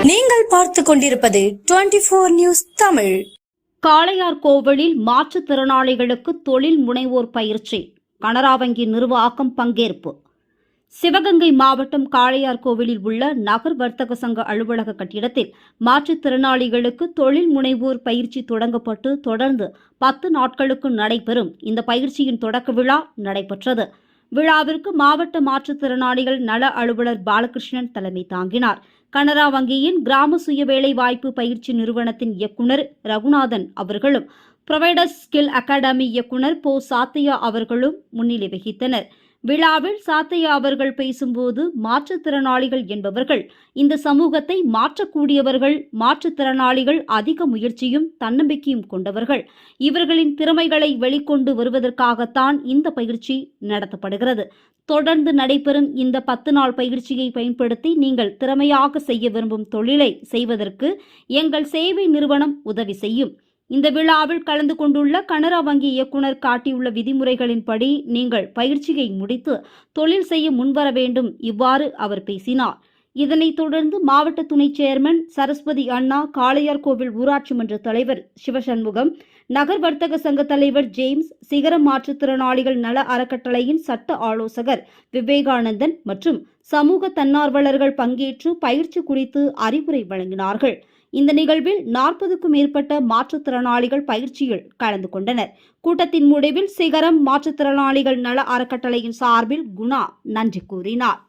நீங்கள் பார்த்து கொண்டிருப்பது 24 நியூஸ் தமிழ். காளையார்கோவிலில் மாற்றுத்திறனாளிகளுக்கு தொழில் முனைவோர் பயிற்சி, கனரா வங்கி நிர்வாகம் பங்கேற்பு. சிவகங்கை மாவட்டம் காளையார்கோவிலில் உள்ள நகர் வர்த்தக சங்க அலுவலக கட்டிடத்தில் மாற்றுத்திறனாளிகளுக்கு தொழில் முனைவோர் பயிற்சி தொடங்கப்பட்டு தொடர்ந்து 10 நாட்களுக்கு நடைபெறும் இந்த பயிற்சியின் தொடக்க விழா நடைபெற்றது. விழாவிற்கு மாவட்ட மாற்றுத்திறனாளிகள் நல அலுவலர் பாலகிருஷ்ணன் தலைமை தாங்கினார். கனரா வங்கியின் கிராம சுய வேலை வாய்ப்பு பயிற்சி நிறுவனத்தின் இயக்குநர் ரகுநாதன் அவர்களும் புரொவைடர்ஸ் ஸ்கில் அகாடமி இயக்குநர் போ சாத்தையா அவர்களும் முன்னிலை வகித்தனர். விழாவில் சாத்தையா அவர்கள் பேசும்போது, மாற்றுத்திறனாளிகள் என்பவர்கள் இந்த சமூகத்தை மாற்றக்கூடியவர்கள். மாற்றுத்திறனாளிகள் அதிக முயற்சியும் தன்னம்பிக்கையும் கொண்டவர்கள். இவர்களின் திறமைகளை வெளிக்கொண்டு வருவதற்காகத்தான் இந்த பயிற்சி நடத்தப்படுகிறது. தொடர்ந்து நடைபெறும் இந்த 10 நாள் பயிற்சியை பயன்படுத்தி நீங்கள் திறமையாக செய்ய விரும்பும் தொழிலை செய்வதற்கு எங்கள் சேவை நிறுவனம் உதவி செய்யும். இந்த விழாவில் கலந்து கொண்டுள்ள கனரா வங்கி இயக்குநர் காட்டியுள்ள விதிமுறைகளின்படி நீங்கள் பயிற்சியை முடித்து தொழில் செய்ய முன்வர வேண்டும். இவ்வாறு அவர் பேசினார். இதனைத் தொடர்ந்து மாவட்ட துணை சேர்மன் சரஸ்வதி அண்ணா, காளையார்கோவில் ஊராட்சி மன்ற தலைவர் சிவசண்முகம், நகர் வர்த்தக சங்க தலைவர் ஜேம்ஸ், சிகரம் மாற்றுத்திறனாளிகள் நல அறக்கட்டளையின் சட்ட ஆலோசகர் விவேகானந்தன் மற்றும் சமூக தன்னார்வலர்கள் பங்கேற்று பயிற்சி குறித்து அறிவுரை வழங்கினார்கள். இந்த நிகழ்வில் 40க்கும் மேற்பட்ட மாற்றுத்திறனாளிகள் பயிற்சியில் கலந்து கொண்டனர். கூட்டத்தின் முடிவில் சிகரம் மாற்றுத்திறனாளிகள் நல அறக்கட்டளையின் சார்பில் குணா நன்றி கூறினார்.